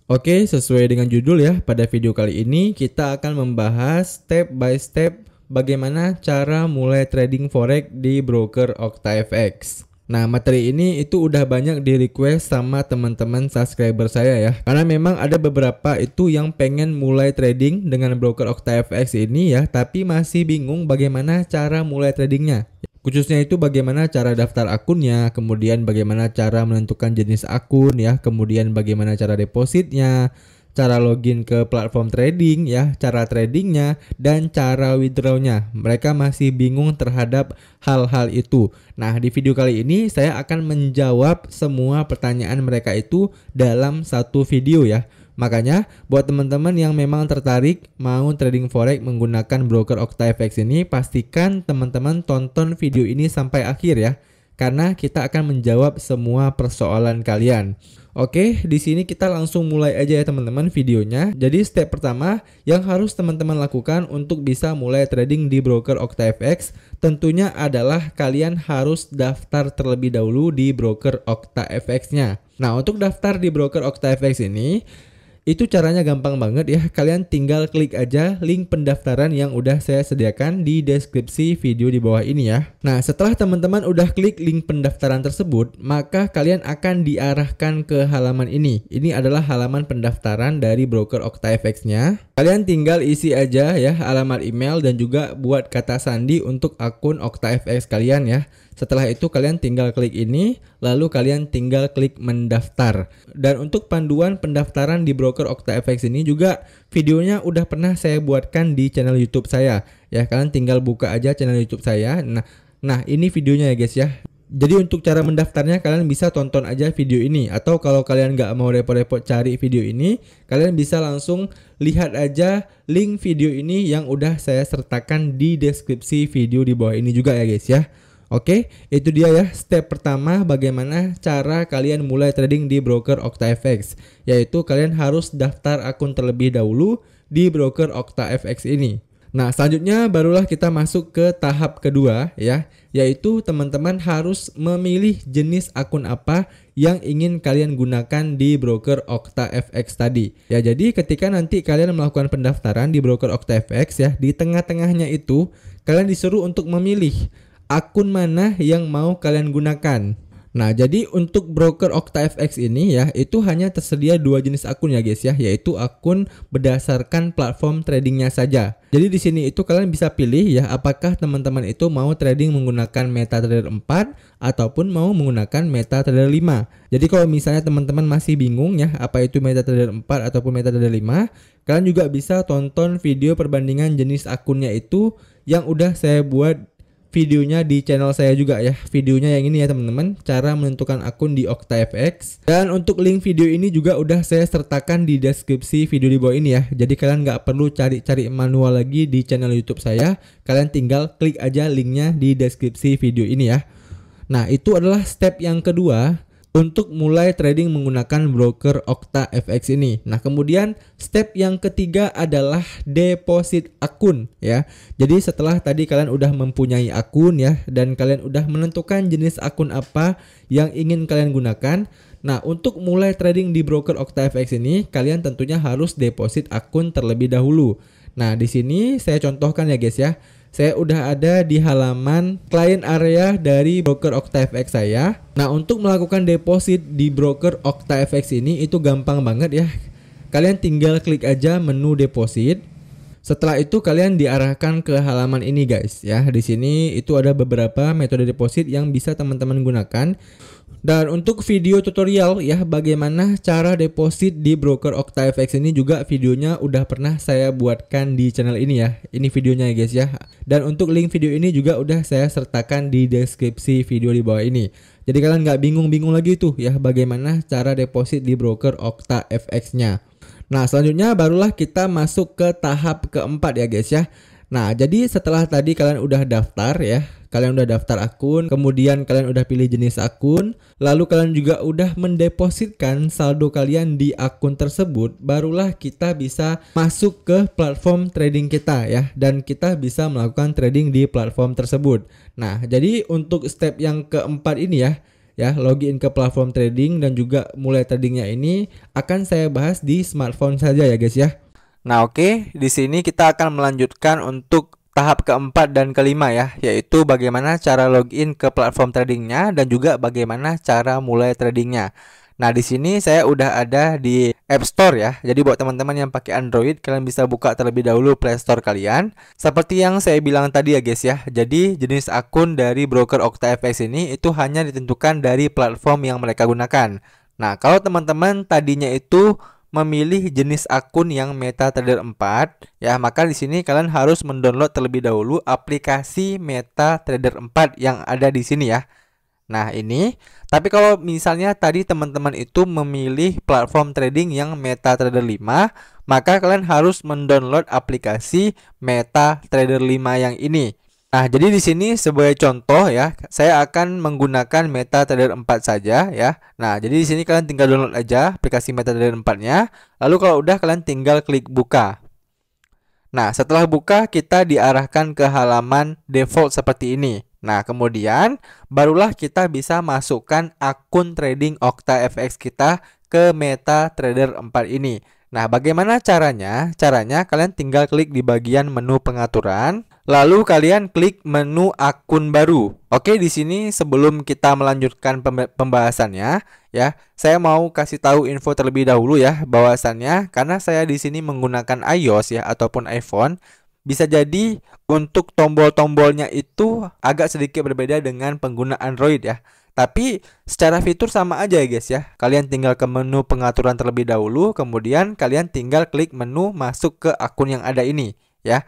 Oke, sesuai dengan judul ya, pada video kali ini kita akan membahas step by step bagaimana cara mulai trading forex di broker OctaFX. Nah, materi ini itu udah banyak di request sama teman-teman subscriber saya ya. Karena memang ada beberapa itu yang pengen mulai trading dengan broker OctaFX ini ya, tapi masih bingung bagaimana cara mulai tradingnya. Khususnya itu bagaimana cara daftar akunnya, kemudian bagaimana cara menentukan jenis akun ya, kemudian bagaimana cara depositnya, cara login ke platform trading ya, cara tradingnya, dan cara withdrawnya. Mereka masih bingung terhadap hal-hal itu. Nah, di video kali ini saya akan menjawab semua pertanyaan mereka itu dalam satu video ya. Makanya buat teman-teman yang memang tertarik mau trading forex menggunakan broker OctaFX ini, pastikan teman-teman tonton video ini sampai akhir ya. Karena kita akan menjawab semua persoalan kalian. Oke, di sini kita langsung mulai aja ya teman-teman videonya. Jadi step pertama yang harus teman-teman lakukan untuk bisa mulai trading di broker OctaFX tentunya adalah kalian harus daftar terlebih dahulu di broker OctaFX-nya. Nah, untuk daftar di broker OctaFX ini itu caranya gampang banget ya. Kalian tinggal klik aja link pendaftaran yang udah saya sediakan di deskripsi video di bawah ini ya. Nah, setelah teman-teman udah klik link pendaftaran tersebut, maka kalian akan diarahkan ke halaman ini. Ini adalah halaman pendaftaran dari broker OctaFX-nya. Kalian tinggal isi aja ya alamat email dan juga buat kata sandi untuk akun OctaFX kalian ya. Setelah itu kalian tinggal klik ini, lalu kalian tinggal klik mendaftar. Dan untuk panduan pendaftaran di broker OctaFX ini juga videonya udah pernah saya buatkan di channel YouTube saya. Ya, kalian tinggal buka aja channel YouTube saya. Nah ini videonya ya guys ya. Jadi untuk cara mendaftarnya kalian bisa tonton aja video ini. Atau kalau kalian nggak mau repot-repot cari video ini, kalian bisa langsung lihat aja link video ini yang udah saya sertakan di deskripsi video di bawah ini juga ya guys ya. Oke, itu dia ya step pertama bagaimana cara kalian mulai trading di broker OctaFX. Yaitu kalian harus daftar akun terlebih dahulu di broker OctaFX ini. Nah, selanjutnya barulah kita masuk ke tahap kedua ya, yaitu teman-teman harus memilih jenis akun apa yang ingin kalian gunakan di broker OctaFX tadi. Ya, jadi ketika nanti kalian melakukan pendaftaran di broker OctaFX ya, di tengah-tengahnya itu kalian disuruh untuk memilih akun mana yang mau kalian gunakan. Nah, jadi untuk broker OctaFX ini ya, itu hanya tersedia dua jenis akun ya guys ya, yaitu akun berdasarkan platform tradingnya saja. Jadi di sini itu kalian bisa pilih ya, apakah teman-teman itu mau trading menggunakan MetaTrader 4 ataupun mau menggunakan MetaTrader 5. Jadi kalau misalnya teman-teman masih bingung ya, apa itu MetaTrader 4 ataupun MetaTrader 5, kalian juga bisa tonton video perbandingan jenis akunnya itu yang udah saya buat videonya di channel saya juga ya. Videonya yang ini ya teman-teman, cara menentukan akun di OctaFX. Dan untuk link video ini juga udah saya sertakan di deskripsi video di bawah ini ya. Jadi kalian nggak perlu cari-cari manual lagi di channel YouTube saya. Kalian tinggal klik aja linknya di deskripsi video ini ya. Nah, itu adalah step yang kedua untuk mulai trading menggunakan broker OctaFX ini. Nah, kemudian step yang ketiga adalah deposit akun ya. Jadi setelah tadi kalian udah mempunyai akun ya, dan kalian udah menentukan jenis akun apa yang ingin kalian gunakan. Nah, untuk mulai trading di broker OctaFX ini, kalian tentunya harus deposit akun terlebih dahulu. Nah, di sini saya contohkan ya guys ya. Saya udah ada di halaman client area dari broker OctaFX saya. Nah, untuk melakukan deposit di broker OctaFX ini itu gampang banget ya. Kalian tinggal klik aja menu deposit. Setelah itu kalian diarahkan ke halaman ini guys ya. Di sini itu ada beberapa metode deposit yang bisa teman-teman gunakan. Dan untuk video tutorial ya bagaimana cara deposit di broker OctaFX ini juga videonya udah pernah saya buatkan di channel ini ya. Ini videonya ya guys ya. Dan untuk link video ini juga udah saya sertakan di deskripsi video di bawah ini. Jadi kalian nggak bingung-bingung lagi tuh ya bagaimana cara deposit di broker OctaFX-nya. Nah, selanjutnya barulah kita masuk ke tahap keempat ya guys ya. Nah, jadi setelah tadi kalian udah daftar ya, kalian udah daftar akun, kemudian kalian udah pilih jenis akun, lalu kalian juga udah mendepositkan saldo kalian di akun tersebut, barulah kita bisa masuk ke platform trading kita ya, dan kita bisa melakukan trading di platform tersebut. Nah, jadi untuk step yang keempat ini ya, ya, login ke platform trading dan juga mulai tradingnya ini akan saya bahas di smartphone saja ya guys ya. Nah oke, di sini kita akan melanjutkan untuk tahap keempat dan kelima ya, yaitu bagaimana cara login ke platform tradingnya dan juga bagaimana cara mulai tradingnya. Nah, di sini saya udah ada di App Store ya. Jadi buat teman-teman yang pakai Android, kalian bisa buka terlebih dahulu Play Store kalian. Seperti yang saya bilang tadi ya guys ya. Jadi jenis akun dari broker OctaFX ini itu hanya ditentukan dari platform yang mereka gunakan. Nah, kalau teman-teman tadinya itu memilih jenis akun yang MetaTrader 4 ya, maka di sini kalian harus mendownload terlebih dahulu aplikasi MetaTrader 4 yang ada di sini ya. Nah ini, tapi kalau misalnya tadi teman-teman itu memilih platform trading yang MetaTrader 5, maka kalian harus mendownload aplikasi MetaTrader 5 yang ini. Nah, jadi di sini sebagai contoh ya, saya akan menggunakan MetaTrader 4 saja ya. Nah, jadi di sini kalian tinggal download aja aplikasi MetaTrader 4-nya. Lalu kalau udah kalian tinggal klik buka. Nah, setelah buka kita diarahkan ke halaman default seperti ini. Nah, kemudian barulah kita bisa masukkan akun trading OctaFX kita ke MetaTrader 4 ini. Nah, bagaimana caranya? Caranya kalian tinggal klik di bagian menu pengaturan, lalu kalian klik menu akun baru. Oke, di sini sebelum kita melanjutkan pembahasannya, ya, saya mau kasih tahu info terlebih dahulu ya, bahwasannya karena saya di sini menggunakan iOS ya ataupun iPhone, bisa jadi untuk tombol-tombolnya itu agak sedikit berbeda dengan pengguna Android ya. Tapi secara fitur sama aja ya guys ya. Kalian tinggal ke menu pengaturan terlebih dahulu, kemudian kalian tinggal klik menu masuk ke akun yang ada ini ya.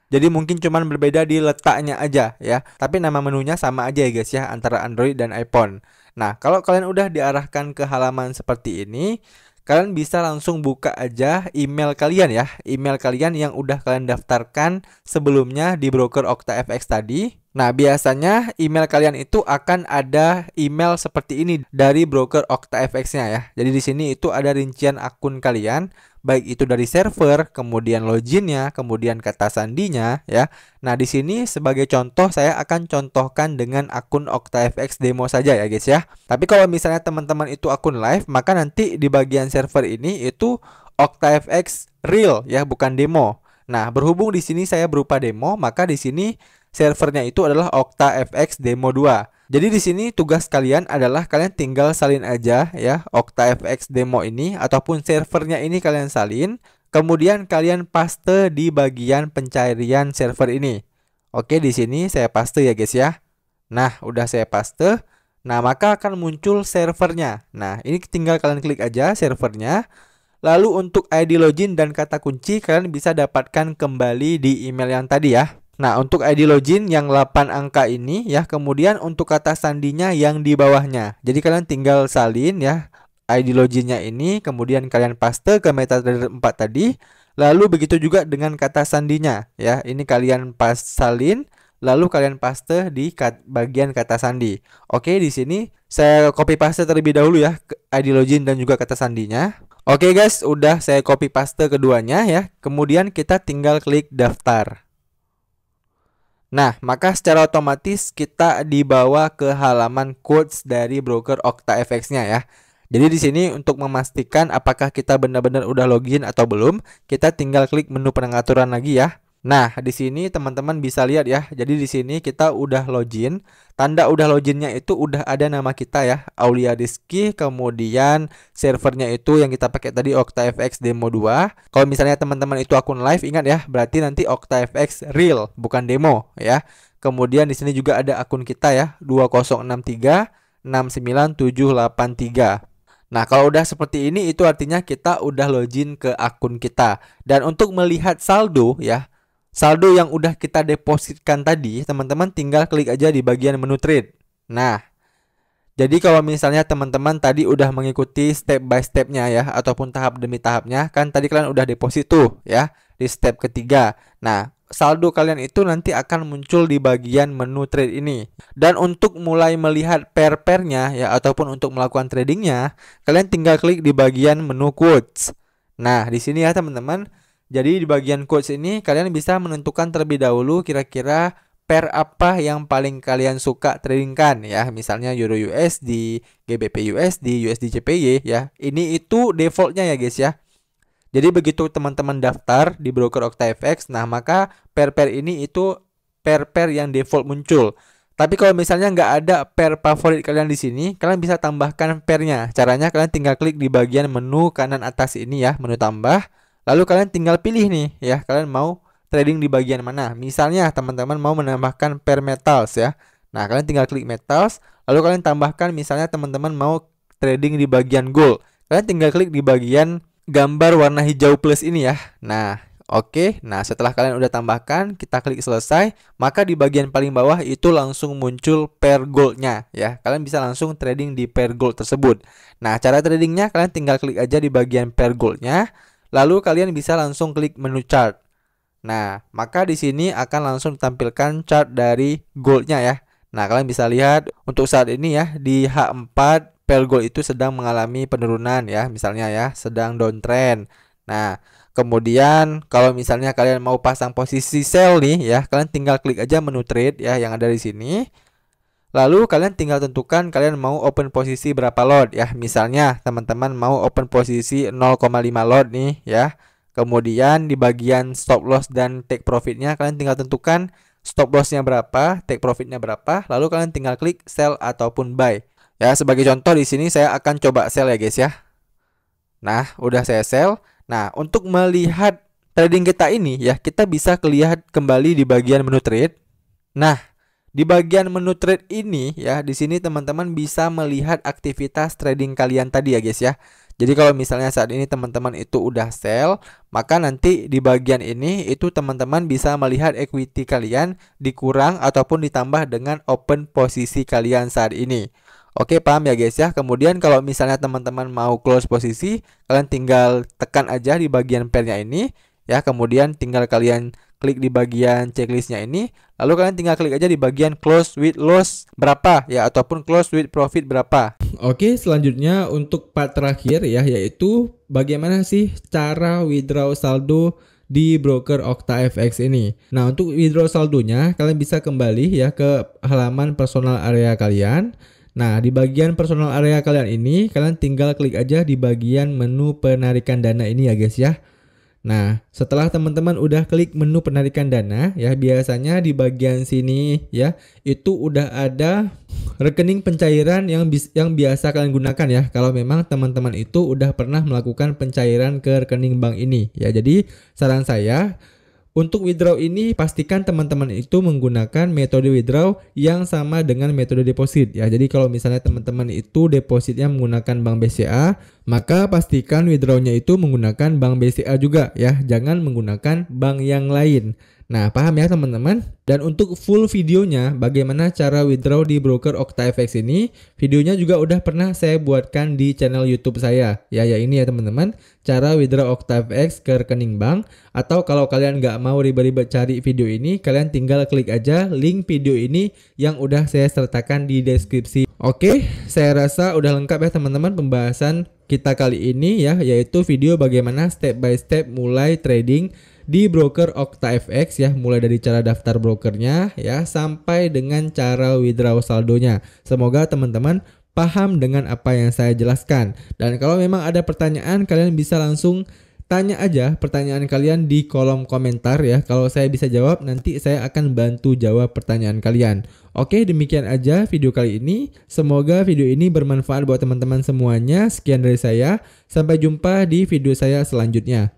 Jadi mungkin cuman berbeda di letaknya aja ya. Tapi nama menunya sama aja ya guys ya antara Android dan iPhone. Nah, kalau kalian udah diarahkan ke halaman seperti ini, kalian bisa langsung buka aja email kalian ya. Email kalian yang udah kalian daftarkan sebelumnya di broker OctaFX tadi. Nah, biasanya email kalian itu akan ada email seperti ini dari broker OctaFX-nya ya. Jadi di sini itu ada rincian akun kalian, baik itu dari server, kemudian loginnya, kemudian kata sandinya ya. Nah, di sini sebagai contoh saya akan contohkan dengan akun OctaFX demo saja ya guys ya. Tapi kalau misalnya teman-teman itu akun live, maka nanti di bagian server ini itu OctaFX real ya, bukan demo. Nah, berhubung di sini saya berupa demo, maka di sini servernya itu adalah OctaFX demo 2. Jadi di sini tugas kalian adalah kalian tinggal salin aja ya OctaFX demo ini ataupun servernya ini kalian salin, kemudian kalian paste di bagian pencarian server ini. Oke, di sini saya paste ya guys ya. Nah, udah saya paste. Nah, maka akan muncul servernya. Nah, ini tinggal kalian klik aja servernya. Lalu untuk ID login dan kata kunci kalian bisa dapatkan kembali di email yang tadi ya. Nah, untuk ID login yang 8 angka ini ya, kemudian untuk kata sandinya yang di bawahnya. Jadi kalian tinggal salin ya ID loginnya ini, kemudian kalian paste ke MetaTrader 4 tadi. Lalu begitu juga dengan kata sandinya ya. Ini kalian salin, lalu kalian paste di bagian kata sandi. Oke, di sini saya copy paste terlebih dahulu ya ID login dan juga kata sandinya. Oke guys, udah saya copy paste keduanya ya. Kemudian kita tinggal klik daftar. Nah, maka secara otomatis kita dibawa ke halaman quotes dari broker OctaFX-nya ya. Jadi di sini untuk memastikan apakah kita benar-benar udah login atau belum, kita tinggal klik menu pengaturan lagi ya. Nah, di sini teman-teman bisa lihat ya. Jadi di sini kita udah login. Tanda udah loginnya itu udah ada nama kita ya, Aulia Rizky, kemudian servernya itu yang kita pakai tadi OctaFX demo 2. Kalau misalnya teman-teman itu akun live, ingat ya, berarti nanti OctaFX real, bukan demo ya. Kemudian di sini juga ada akun kita ya, 206369783. Nah, kalau udah seperti ini itu artinya kita udah login ke akun kita. Dan untuk melihat saldo ya, saldo yang udah kita depositkan tadi, teman-teman tinggal klik aja di bagian menu trade. Nah, jadi kalau misalnya teman-teman tadi udah mengikuti step by stepnya ya, ataupun tahap demi tahapnya, kan tadi kalian udah deposit tuh ya, di step ketiga. Nah, saldo kalian itu nanti akan muncul di bagian menu trade ini. Dan untuk mulai melihat pair-pairnya ya, ataupun untuk melakukan tradingnya, kalian tinggal klik di bagian menu quotes. Nah, di sini ya teman-teman. Jadi di bagian quotes ini kalian bisa menentukan terlebih dahulu kira-kira pair apa yang paling kalian suka tradingkan ya, misalnya Euro USD, GBP USD, USD JPY ya. Ini itu defaultnya ya guys ya. Jadi begitu teman-teman daftar di broker OctaFX, nah maka pair-pair ini itu pair-pair yang default muncul. Tapi kalau misalnya nggak ada pair favorit kalian di sini, kalian bisa tambahkan pairnya. Caranya kalian tinggal klik di bagian menu kanan atas ini ya, menu tambah. Lalu kalian tinggal pilih nih ya, kalian mau trading di bagian mana. Misalnya teman-teman mau menambahkan pair metals ya. Nah, kalian tinggal klik metals, lalu kalian tambahkan misalnya teman-teman mau trading di bagian gold. Kalian tinggal klik di bagian gambar warna hijau plus ini ya. Nah, oke, nah setelah kalian udah tambahkan, kita klik selesai, maka di bagian paling bawah itu langsung muncul pair goldnya ya. Kalian bisa langsung trading di pair gold tersebut. Nah, cara tradingnya kalian tinggal klik aja di bagian pair goldnya, lalu kalian bisa langsung klik menu chart. Nah, maka di sini akan langsung ditampilkan chart dari goldnya ya. Nah, kalian bisa lihat untuk saat ini ya, di H4 pair gold itu sedang mengalami penurunan ya, misalnya ya, sedang downtrend. Nah, kemudian kalau misalnya kalian mau pasang posisi sell nih ya, kalian tinggal klik aja menu trade ya yang ada di sini. Lalu kalian tinggal tentukan kalian mau open posisi berapa lot ya. Misalnya teman-teman mau open posisi 0,5 lot nih ya. Kemudian di bagian stop loss dan take profitnya kalian tinggal tentukan stop lossnya berapa, take profitnya berapa. Lalu kalian tinggal klik sell ataupun buy. Ya, sebagai contoh di sini saya akan coba sell ya guys ya. Nah, udah saya sell. Nah, untuk melihat trading kita ini ya, kita bisa lihat kembali di bagian menu trade. Nah, di bagian menu trade ini ya, di sini teman-teman bisa melihat aktivitas trading kalian tadi ya guys ya. Jadi kalau misalnya saat ini teman-teman itu udah sell, maka nanti di bagian ini itu teman-teman bisa melihat equity kalian dikurang ataupun ditambah dengan open posisi kalian saat ini. Oke, paham ya guys ya. Kemudian kalau misalnya teman-teman mau close posisi, kalian tinggal tekan aja di bagian pairnya ini ya. Kemudian tinggal kalian klik di bagian checklistnya ini, lalu kalian tinggal klik aja di bagian close with loss berapa ya, ataupun close with profit berapa. Oke, selanjutnya untuk part terakhir ya, yaitu bagaimana sih cara withdraw saldo di broker OctaFX ini. Nah, untuk withdraw saldonya kalian bisa kembali ya ke halaman personal area kalian. Nah, di bagian personal area kalian ini, kalian tinggal klik aja di bagian menu penarikan dana ini ya guys ya. Nah, setelah teman-teman udah klik menu penarikan dana ya, biasanya di bagian sini ya, itu udah ada rekening pencairan yang biasa kalian gunakan ya. Kalau memang teman-teman itu udah pernah melakukan pencairan ke rekening bank ini ya. Jadi, saran saya untuk withdraw ini pastikan teman-teman itu menggunakan metode withdraw yang sama dengan metode deposit ya. Jadi kalau misalnya teman-teman itu depositnya menggunakan bank BCA, maka pastikan withdrawnya itu menggunakan bank BCA juga ya. Jangan menggunakan bank yang lain. Nah, paham ya teman-teman? Dan untuk full videonya bagaimana cara withdraw di broker OctaFX ini, videonya juga udah pernah saya buatkan di channel YouTube saya. Ya ini ya teman-teman, cara withdraw OctaFX ke rekening bank. Atau kalau kalian nggak mau ribet-ribet cari video ini, kalian tinggal klik aja link video ini yang udah saya sertakan di deskripsi. Oke, saya rasa udah lengkap ya teman-teman pembahasan kita kali ini ya, yaitu video bagaimana step by step mulai trading di broker OctaFX ya, mulai dari cara daftar brokernya ya sampai dengan cara withdraw saldonya. Semoga teman-teman paham dengan apa yang saya jelaskan. Dan kalau memang ada pertanyaan, kalian bisa langsung tanya aja pertanyaan kalian di kolom komentar ya. Kalau saya bisa jawab, nanti saya akan bantu jawab pertanyaan kalian. Oke, demikian aja video kali ini. Semoga video ini bermanfaat buat teman-teman semuanya. Sekian dari saya. Sampai jumpa di video saya selanjutnya.